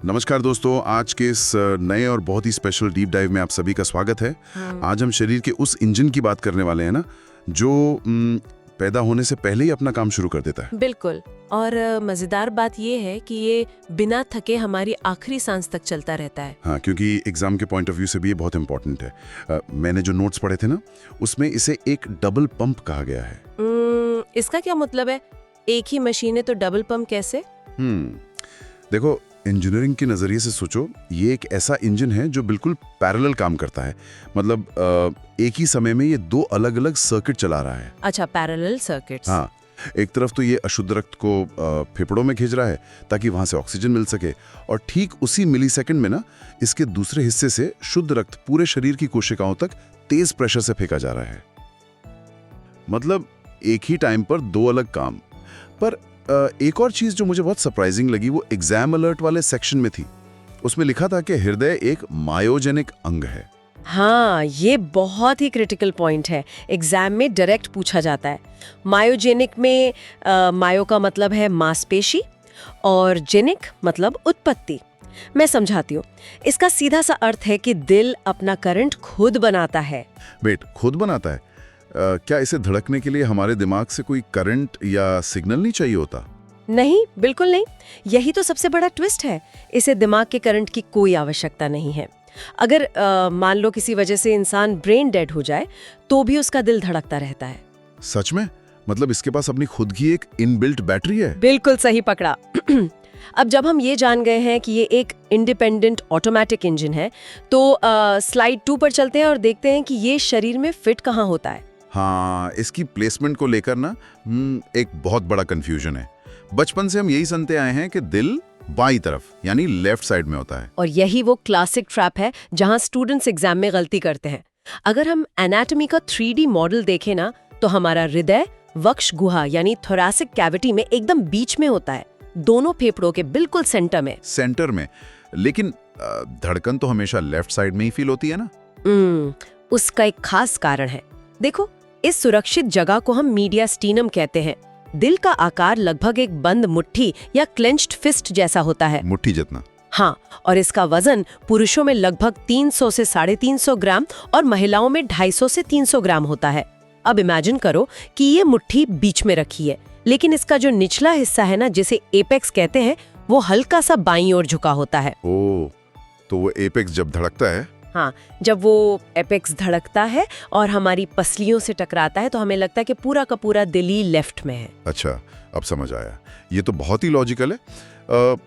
नमस्कार दोस्तों, आज के इस नए और बहुत ही स्पेशल डीप डाइव में आप सभी का स्वागत है। आज हम शरीर के उस इंजन की बात करने वाले हैं ना, जो पैदा होने से पहले ही अपना काम शुरू कर देता है। बिल्कुल। और मजेदार बात ये है कि ये बिना थके हमारी आखिरी सांस तक चलता रहता है। हाँ, क्योंकि एग्जाम के पॉइंट ऑफ व्यू से भी ये बहुत इंपॉर्टेंट है। मैंने जो नोट्स पढ़े थे ना, उसमें इसे एक डबल पंप कहा गया है। इसका क्या मतलब है? एक ही मशीन है तो डबल पंप कैसे? देखो, इंजीनियरिंग के नज़रिए से सोचो, ये एक ऐसा इंजन है जो बिल्कुल पैरेलल काम करता है। मतलब एक ही समय में ये दो अलग अलग सर्किट चला रहा है। अच्छा, पैरेलल सर्किट्स। हाँ, एक तरफ तो ये अशुद्ध रक्त को फेफड़ों में खींच रहा है ताकि वहां से ऑक्सीजन मिल सके, और ठीक उसी मिलीसेकंड में ना इसके दूसरे हिस्से से शुद्ध रक्त पूरे शरीर की कोशिकाओं तक तेज प्रेशर से फेंका जा रहा है। मतलब एक ही टाइम पर दो अलग काम। पर एक और चीज जो मुझे बहुत सरप्राइजिंग लगी, वो एग्जाम अलर्ट वाले सेक्शन में थी। उसमें लिखा था कि हृदय एक मायोजेनिक अंग है। हाँ, ये बहुत ही क्रिटिकल पॉइंट है। एग्जाम में डायरेक्ट पूछा जाता है। मायोजेनिक में मायो का मतलब है मांसपेशी और जेनिक मतलब उत्पत्ति। मैं समझाती हूँ। इसका सीधा सा अर्थ है कि दिल अपना करंट खुद बनाता है। वेट, खुद बनाता है? क्या इसे धड़कने के लिए हमारे दिमाग से कोई करंट या सिग्नल नहीं चाहिए होता? नहीं, बिल्कुल नहीं। यही तो सबसे बड़ा ट्विस्ट है। इसे दिमाग के करंट की कोई आवश्यकता नहीं है। अगर मान लो किसी वजह से इंसान ब्रेन डेड हो जाए तो भी उसका दिल धड़कता रहता है। सच में? मतलब इसके पास अपनी खुद की एक इनबिल्ट बैटरी है? बिल्कुल सही पकड़ा। अब जब हम ये जान गए हैं कि ये एक इंडिपेंडेंट ऑटोमेटिक इंजन है, तो स्लाइड 2 पर चलते हैं और देखते हैं कि ये शरीर में फिट कहाँ होता है। हाँ, इसकी प्लेसमेंट को लेकर ना एक बहुत बड़ा कंफ्यूजन है। बचपन से हम यही सुनते आए हैं कि दिल बाईं तरफ यानी लेफ्ट साइड में होता है। और यही वो क्लासिक ट्रैप है जहां स्टूडेंट्स एग्जाम में गलती करते हैं। अगर हम एनाटॉमी का 3D मॉडल देखें ना, तो हमारा हृदय वक्ष गुहा यानी थोरैसिक कैविटी में एकदम बीच में होता है, दोनों फेफड़ों के बिल्कुल सेंटर में। लेकिन धड़कन तो हमेशा लेफ्ट साइड में ही फील होती है ना? उसका एक खास कारण है। देखो, इस सुरक्षित जगह को हम मीडियास्टीनम कहते हैं। दिल का आकार लगभग एक बंद मुट्ठी या क्लेंच्ड फिस्ट जैसा होता है। मुट्ठी जितना? हाँ, और इसका वजन पुरुषों में लगभग 300 से 350 ग्राम और महिलाओं में 250 से 300 ग्राम होता है। अब इमेजिन करो कि ये मुट्ठी बीच में रखी है, लेकिन इसका जो निचला हिस्सा है ना, जिसे एपेक्स कहते हैं, वो हल्का सा बाईं ओर झुका होता है। ओह, तो वो एपेक्स जब धड़कता है? हाँ, जब वो एपेक्स धड़कता है और हमारी पसलियों से टकराता है तो हमें लगता है कि पूरा का पूरा दिल ही लेफ्ट में है। अच्छा, अब समझ आया। ये तो बहुत ही लॉजिकल है।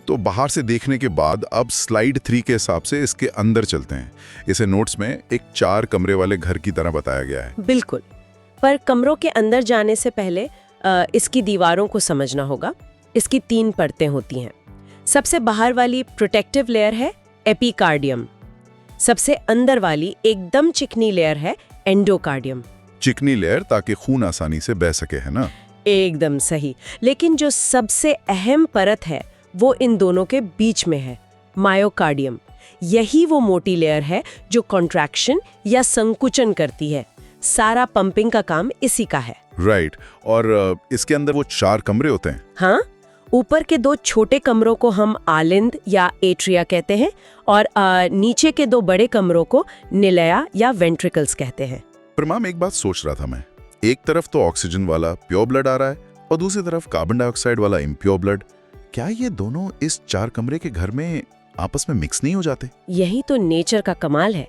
तो बाहर से देखने के बाद अब स्लाइड 3 के हिसाब से इसके अंदर चलते हैं। इसे नोट्स में एक 4 कमरे वाले घर की तरह बताया गया है। बिल्कुल, पर कमरों के अंदर जाने से पहले इसकी दीवारों को समझना होगा। इसकी 3 परतें होती हैं। सबसे बाहर वाली प्रोटेक्टिव लेयर है एपिकार्डियम। सबसे अंदर वाली एकदम चिकनी लेयर है एंडोकार्डियम। चिकनी लेयर ताकि खून आसानी से बह सके, है ना? एकदम सही। लेकिन जो सबसे अहम परत है वो इन दोनों के बीच में है, मायोकार्डियम। यही वो मोटी लेयर है जो कॉन्ट्रैक्शन या संकुचन करती है। सारा पंपिंग का काम इसी का है। राइट। और इसके अंदर वो 4 कमरे होते हैं? हाँ, ऊपर के 2 छोटे कमरों को हम आलिंद या एट्रिया कहते हैं, और नीचे के 2 बड़े कमरों को निलया या वेंट्रिकल्स कहते हैं। पर मैम, एक बात सोच रहा था मैं। एक तरफ तो ऑक्सीजन वाला प्योर ब्लड आ रहा है और दूसरी तरफ कार्बन डाइऑक्साइड वाला इम्प्योर ब्लड। क्या ये दोनों इस 4 कमरे के घर में आपस में मिक्स नहीं हो जाते? यही तो नेचर का कमाल है।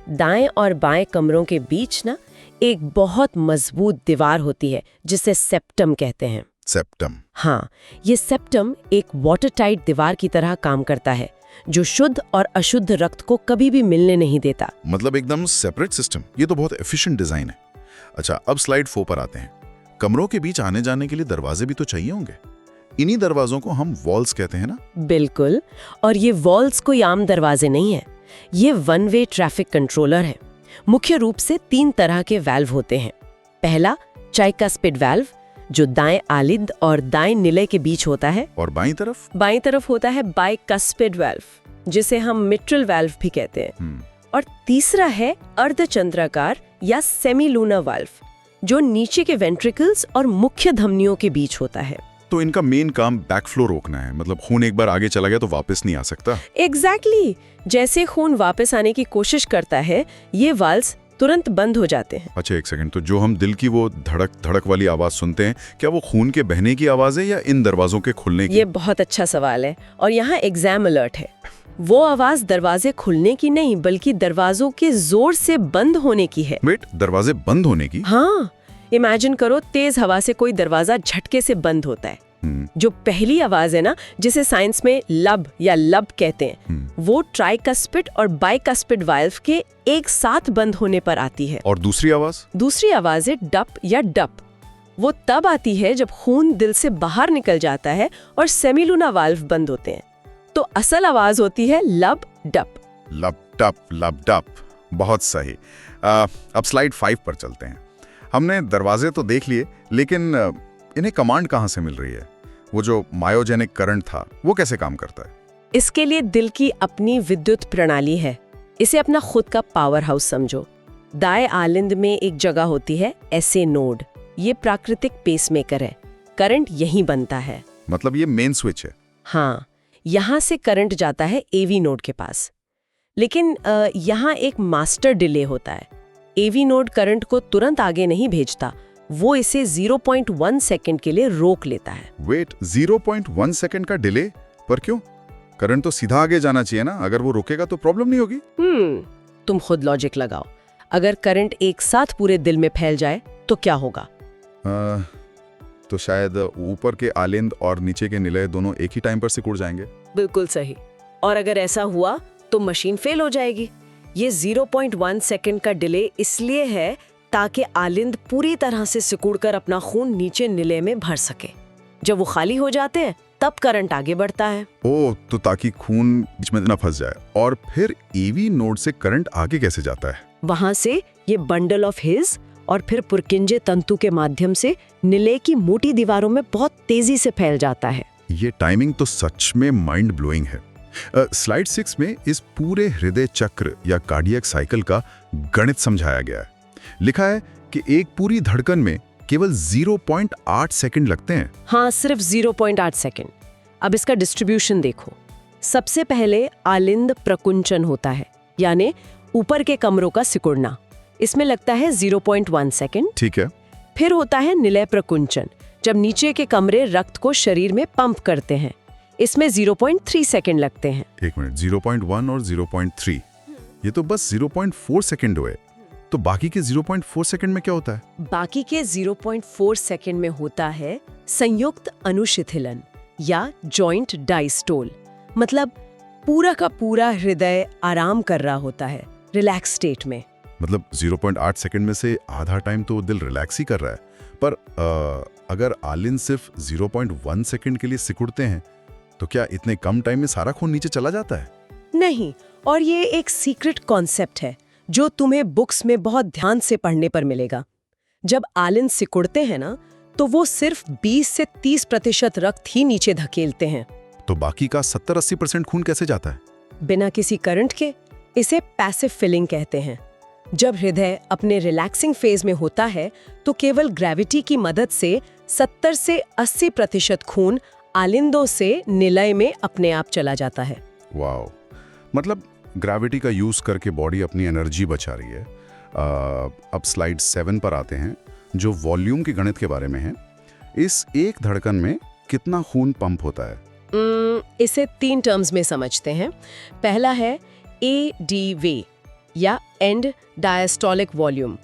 दाएं और बाएं कमरों के बीच ना एक बहुत मजबूत दीवार होती है जिसे सेप्टम कहते हैं। सेप्टम? हाँ, ये सेप्टम एक वाटरटाइट दीवार की तरह काम करता है, जो शुद्ध और अशुद्ध रक्त को कभी भी मिलने नहीं देता। मतलब एकदम सेपरेट सिस्टम। ये तो बहुत एफिशिएंट डिजाइन है। अच्छा, अब स्लाइड 4 पर आते हैं। कमरों के बीच आने जाने के लिए दरवाजे भी तो चाहिए होंगे। इन्हीं दरवाजों को हम वॉल्स कहते हैं ना? बिल्कुल। और ये वॉल्स कोई आम दरवाजे नहीं है। ये 1 वे ट्रैफिक कंट्रोलर है। मुख्य रूप से 3 तरह के वाल्व होते हैं। पहला ट्राइकस्पिड वाल्व, जो दाएं आलिंद और दाएं निलय के बीच होता है। और बाईं तरफ? बाईं तरफ होता है बाइकस्पिड वाल्व, जिसे हम मिट्रल वाल्व भी कहते हैं। और तीसरा है अर्धचंद्राकार या सेमी लूनर वाल्व, जो नीचे के वेंट्रिकल्स और मुख्य धमनियों के बीच होता है। तो इनका मेन काम बैकफ्लो रोकना है, मतलब खून एक बार आगे चला गया तो वापस नहीं आ सकता। एग्जैक्टली जैसे खून वापस आने की कोशिश करता है, ये वाल्व्स तुरंत बंद हो जाते हैं। अच्छा एक सेकंड, तो जो हम दिल की वो धड़क धड़क वाली आवाज सुनते हैं, क्या वो खून के बहने की आवाज है या इन दरवाजों के खुलने की? ये बहुत अच्छा सवाल है और यहाँ एग्जाम अलर्ट है। वो आवाज दरवाजे खुलने की नहीं बल्कि दरवाजों के जोर से बंद होने की है। वेट, दरवाजे बंद होने की? हाँ, इमेजिन करो तेज हवा से कोई दरवाजा झटके से बंद होता है। जो पहली आवाज है ना, जिसे साइंस में लब या लब कहते हैं, वो ट्राइकस्पिड और बाइकस्पिड वाल्व के एक साथ बंद होने पर आती है। और दूसरी आवाज? दूसरी आवाज है डप या डप। वो तब आती है जब खून दिल से बाहर निकल जाता है और सेमिलूना वाल्व बंद होते हैं। तो असल आवाज होती है लब डप। लब टप लब टप, बहुत सही। अब स्लाइड 5 पर चलते हैं। हमने दरवाजे तो देख लिए, लेकिन इन्हें कमांड कहाँ से मिल रही है? वो जो मायोजेनिक करंट था, वो कैसे काम करता है? इसके लिए दिल की अपनी विद्युत प्रणाली है। इसे अपना खुद का पावर हाउस समझो। दाएं आलिंद में एक जगह होती है SA नोड। ये प्राकृतिक पेसमेकर है। करंट यहीं बनता है। मतलब ये मेन स्विच है? हाँ, यहाँ से करंट जाता है AV नोड के पास। लेकिन यहाँ एक मास्टर डिले होता है। AV नोड करंट को तुरंत आगे नहीं भेजता, वो इसे 0.1 सेकंड के लिए रोक लेता है। वेट, 0.1 सेकंड का डिले? पर क्यों? करंट तो सीधा आगे जाना चाहिए ना, अगर वो रुकेगा तो प्रॉब्लम नहीं होगी? तुम खुद लॉजिक लगाओ। अगर करंट एक साथ पूरे दिल में फैल जाए तो क्या होगा? तो शायद ऊपर के आलिंद और नीचे के निलय दोनों एक ही टाइम पर सिकुड़ जाएंगे। बिल्कुल सही। और अगर ऐसा हुआ तो मशीन फेल हो जाएगी। ये 0.1 सेकंड का डिले इसलिए है ताकि आलिंद पूरी तरह से सिकुड़कर अपना खून नीचे निलय में भर सके। जब वो खाली हो जाते हैं तब करंट आगे बढ़ता है। ओह, तो ताकि खून बीच में न फंस जाए। और फिर AV नोड से करंट आगे कैसे जाता है? वहां से ये बंडल ऑफ हिज और फिर पुरकिंजे तंतु के माध्यम से निलय की मोटी दीवारों में बहुत तेजी से फैल जाता है। ये टाइमिंग तो सच में माइंड ब्लोइंग है। स्लाइड 6 में इस पूरे हृदय चक्र या कार्डियक साइकिल का गणित समझाया गया है। लिखा है कि एक पूरी धड़कन में केवल 0.8 सेकंड लगते हैं। हाँ, सिर्फ 0.8 सेकंड। अब इसका डिस्ट्रीब्यूशन देखो। सबसे पहले आलिंद प्रकुंचन होता है, यानी ऊपर के कमरों का सिकुड़ना। इसमें लगता है 0.1 सेकंड। ठीक है। फिर होता है निलय प्रकुंचन, जब नीचे के कमरे रक्त को शरीर में पंप करते हैं। इसमें 0.3 सेकंड लगते हैं। एक मिनट, 0.1 और 0.3, ये तो बस 0.4 सेकंड हुए। तो बाकी के 0.4 सेकंड में क्या होता है? बाकी के 0.4 सेकंड में होता है संयुक्त अनुशिथिलन या जॉइंट डायस्टोल। मतलब पूरा का पूरा हृदय आराम कर रहा होता है, रिलैक्स स्टेट में। मतलब 0.8 सेकंड में से आधा टाइम तो दिल रिलैक्स ही कर रहा है। पर अगर आलिंद सिर्फ 0.1 सेकंड के लिए सिकुड़ते हैं तो क्या इतने कम टाइम में सारा खून नीचे चला जाता है? नहीं, और ये एक सीक्रेट कॉन्सेप्ट है जो तुम्हें बुक्स में बहुत ध्यान से पढ़ने पर मिलेगा। जब आलिंद सिकुड़ते हैं ना, तो वो सिर्फ 20 से 30% रक्त ही नीचे धकेलते हैं। तो बाकी का 70-80% खून कैसे जाता है? बिना किसी करंट के। इसे पैसिव फिलिंग कहते हैं। जब हृदय अपने रिलैक्सिंग फेज में होता है तो केवल ग्रेविटी की मदद से 70 से 80% खून आलिंदों से निलय में अपने आप चला जाता है। वाओ, मतलब ग्रेविटी का यूज करके बॉडी अपनी एनर्जी बचा रही है। अब स्लाइड 7 पर आते हैं, जो वॉल्यूम के गणित के बारे में है। इस एक धड़कन में कितना खून पंप होता है? इसे 3 टर्म्स में समझते हैं। पहला है ADV या एंड डायस्टोलिक वॉल्यूम।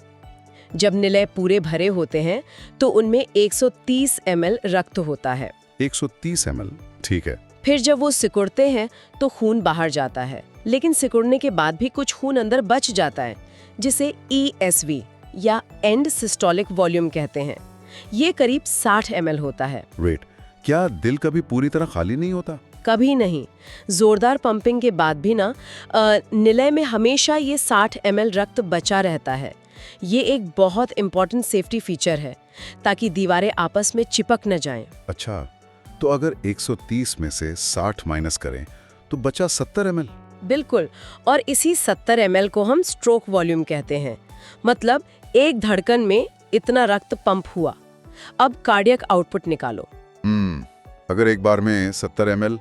जब निलय पूरे भरे होते हैं तो उनमें 130 ml रक्त होता है। 130 ml, ठीक है। फिर जब वो सिकुड़ते हैं तो खून बाहर जाता है, लेकिन सिकुड़ने के बाद भी कुछ खून अंदर बच जाता है, जिसे ESV या एंड सिस्टोलिक वॉल्यूम कहते हैं। ये करीब 60 ml होता है। वेट, क्या दिल कभी पूरी तरह खाली नहीं होता? कभी नहीं। जोरदार पंपिंग के बाद भी ना निलय में हमेशा ये 60 ml रक्त बचा रहता है। ये एक बहुत इंपॉर्टेंट सेफ्टी फीचर है ताकि दीवारें आपस में चिपक न जाएं। अच्छा, तो अगर 130 में से 60 माइनस करें तो बचा 70 ml। बिल्कुल, और इसी 70 ml को हम स्ट्रोक वॉल्यूम कहते हैं। मतलब एक धड़कन में इतना रक्त पंप हुआ। अब कार्डियक आउटपुट निकालो। अगर एक बार में 70 ml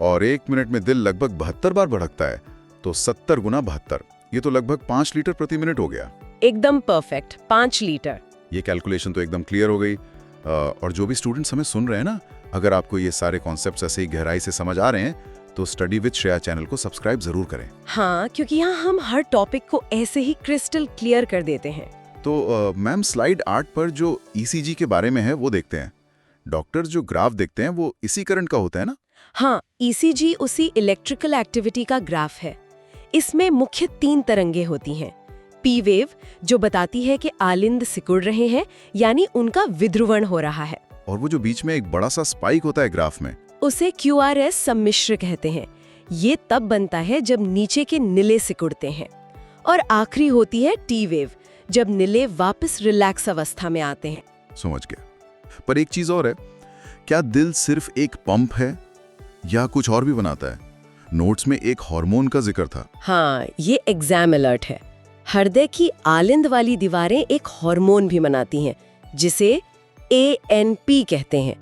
और 1 मिनट में दिल लगभग 72 बार धड़कता है तो 70 गुना 72, ये तो लगभग 5 लीटर प्रति मिनट हो गया। एकदम परफेक्ट, 5 लीटर। ये कैलकुलेशन तो एकदम क्लियर हो गई। और जो भी स्टूडेंट्स हमें सुन रहे हैं ना, अगर आपको ये सारे कॉन्सेप्ट्स ऐसे ही गहराई से समझ आ रहे हैं तो स्टडी विद श्रेया चैनल को सब्सक्राइब जरूर करें। हाँ, क्योंकि यहाँ हम हर टॉपिक को ऐसे ही क्रिस्टल क्लियर कर देते हैं। तो मैम स्लाइड 8 पर जो ECG के बारे में है वो देखते हैं। डॉक्टर जो ग्राफ देखते हैं वो इसी करंट का होता है ना? हाँ, ECG उसी इलेक्ट्रिकल एक्टिविटी का ग्राफ है। इसमें मुख्य 3 तरंगे होती हैं। P वेव जो बताती है कि आलिंद सिकुड़ रहे हैं, यानी उनका विध्रुवण हो रहा है। और वो जो बीच में एक बड़ा सा स्पाइक होता है ग्राफ में, उसे QRS सम्मिश्र कहते हैं। ये तब बनता है जब नीचे के निले सिकुड़ते हैं। और आखिरी होती है T वेव, जब निले वापस रिलैक्स अवस्था में आते हैं। समझ गया। पर एक चीज और है, क्या दिल सिर्फ एक पंप है या कुछ और भी बनाता है? नोट्स में एक हार्मोन का जिक्र था। हाँ, ये एग्जाम अलर्ट है। हृदय की आलिंद वाली दीवारें एक हार्मोन भी बनाती हैं, जिसे ANP कहते हैं।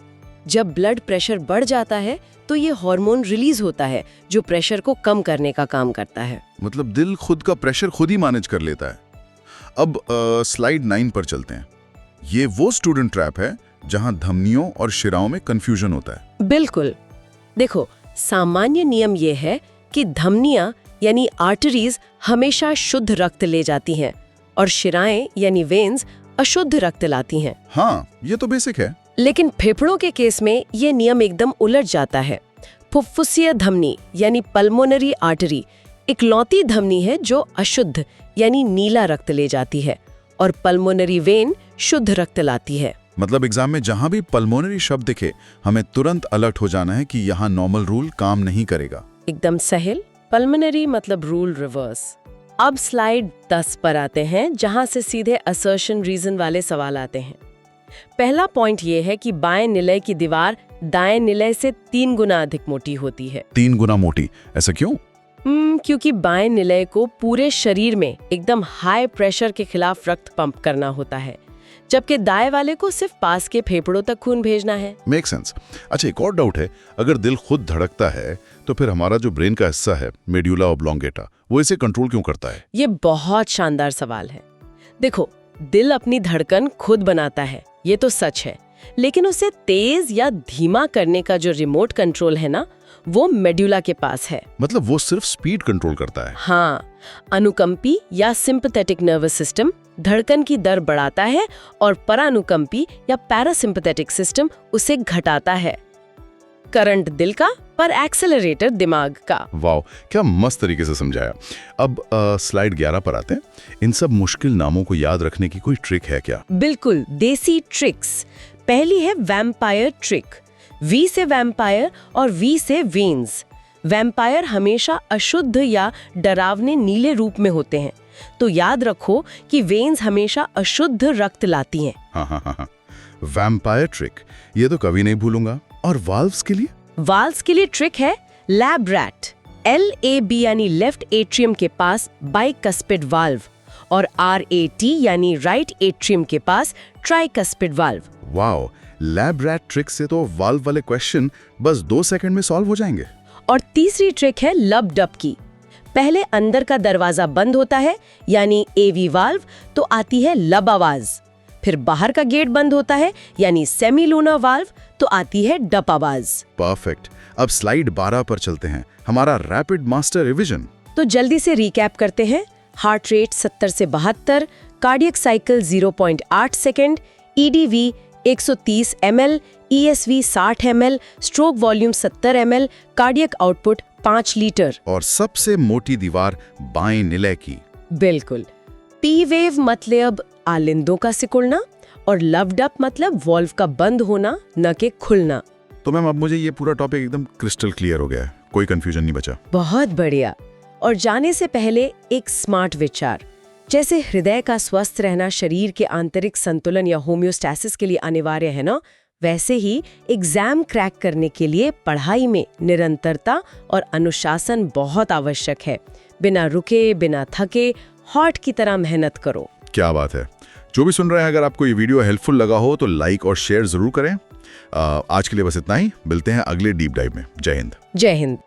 जब ब्लड प्रेशर बढ़ जाता है तो ये हार्मोन रिलीज होता है, जो प्रेशर को कम करने का काम करता है। मतलब दिल खुद का प्रेशर खुद ही मैनेज कर लेता है। अब स्लाइड 9 पर चलते हैं। ये वो स्टूडेंट ट्रैप है जहां धमनियों और शिराओं में कंफ्यूजन होता है। बिल्कुल। देखो, सामान्य नियम ये है कि धमनियां यानी आर्टरीज हमेशा शुद्ध रक्त ले जाती हैं और शिराएं यानी वेन्स अशुद्ध रक्त लाती हैं। हाँ, ये तो बेसिक है। लेकिन फेफड़ों के केस में ये नियम एकदम उलट जाता है। फुफ्फुसीय धमनी यानी पल्मोनरी आर्टरी इकलौती धमनी है जो अशुद्ध यानी नीला रक्त ले जाती है, और पल्मोनरी वेन शुद्ध रक्त लाती है। मतलब एग्जाम में जहां भी पल्मोनरी शब्द दिखे, हमें तुरंत अलर्ट हो जाना है कि यहाँ नॉर्मल रूल काम नहीं करेगा। एकदम सहेल। पल्मोनरी मतलब रूल रिवर्स। अब स्लाइड 10 पर आते हैं, जहां से सीधे असर्शन रीजन वाले सवाल आते हैं। पहला पॉइंट ये है कि बाएं निलय की दीवार दाएं निलय से 3 गुना अधिक मोटी होती है। 3 गुना मोटी? ऐसा क्यों? क्योंकि बाएं निलय को पूरे शरीर में एकदम हाई प्रेशर के खिलाफ रक्त पंप करना होता है, जबकि दाएं वाले को सिर्फ पास के फेफड़ों तक खून भेजना है। Make sense. अच्छा, एक और डाउट है, अगर दिल खुद धड़कता है तो फिर हमारा जो ब्रेन का हिस्सा है मेड्यूला ऑब्लोंगेटा, वो इसे कंट्रोल क्यों करता है? ये बहुत शानदार सवाल है। देखो, दिल अपनी धड़कन खुद बनाता है, ये तो सच है, लेकिन उसे तेज या धीमा करने का जो रिमोट कंट्रोल है ना, वो मेड्यूला के पास है। मतलब वो सिर्फ स्पीड कंट्रोल करता है? हाँ, अनुकंपी या सिंपैथेटिक नर्वस सिस्टम धड़कन की दर बढ़ाता है और परानुकंपी या पैरासिम्पैथेटिक सिस्टम उसे घटाता है। करंट दिल का, पर एक्सेलरेटर दिमाग का। वाह, क्या मस्त तरीके से समझाया। अब स्लाइड 11 पर आते हैं। इन सब मुश्किल नामों को याद रखने की कोई ट्रिक है क्या? बिल्कुल, देसी ट्रिक्स। पहली है वैम्पायर ट्रिक। V से वैम्पायर और V से वेन्स। वैम्पायर हमेशा अशुद्ध या डरावने नीले रूप में होते हैं, तो याद रखो कि वेन्स हमेशा अशुद्ध रक्त लाती हैं। हाँ। वैम्पायर ट्रिक, ये तो कभी नहीं भूलूंगा। और वाल्व्स के लिए? वाल्व्स के लिए ट्रिक है लैब रैट। LAB यानी लेफ्ट एट्रियम के पास बाइकस्पिड वाल्व, और RAT यानी राइट एट्रियम के पास tricuspid valve. Wow, lab rat trick से तो वाल्व वाले क्वेश्चन बस 2 सेकंड में सॉल्व हो जाएंगे। और तीसरी ट्रिक है लब डब की। पहले अंदर का दरवाजा बंद होता है यानी AV वाल्व, तो आती है लब आवाज। फिर बाहर का गेट बंद होता है यानी सेमी लूना वाल्व, तो आती है डप आवाज। परफेक्ट। अब स्लाइड 12 पर चलते हैं, हमारा रैपिड मास्टर रिवीजन। तो जल्दी से रिकैप करते हैं। हार्ट रेट 70 से 72, cardiac cycle 0.8 second, EDV 130 ml, ESV 60 ml, stroke volume 70 ml, cardiac output 5 litre. और सबसे मोटी दीवार बाएं निलय की। बिल्कुल। P वेव मतलब आलिंदों का सिकुड़ना, और लव्ड अप मतलब वॉल्व का बंद होना, न कि खुलना। तो मैम अब मुझे ये पूरा टॉपिक एकदम क्रिस्टल क्लियर हो गया है, कोई कंफ्यूजन नहीं बचा। बहुत बढ़िया। और जाने से पहले एक स्मार्ट विचार। जैसे हृदय का स्वस्थ रहना शरीर के आंतरिक संतुलन या होम्योस्टैसिस के लिए अनिवार्य है ना, वैसे ही एग्जाम क्रैक करने के लिए पढ़ाई में निरंतरता और अनुशासन बहुत आवश्यक है। बिना रुके, बिना थके, हार्ट की तरह मेहनत करो। क्या बात है। जो भी सुन रहे हैं, अगर आपको ये वीडियो हेल्पफुल लगा हो तो लाइक और शेयर जरूर करें। आज के लिए बस इतना ही, मिलते हैं अगले डीप डाइव में। जय हिंद। जय हिंद।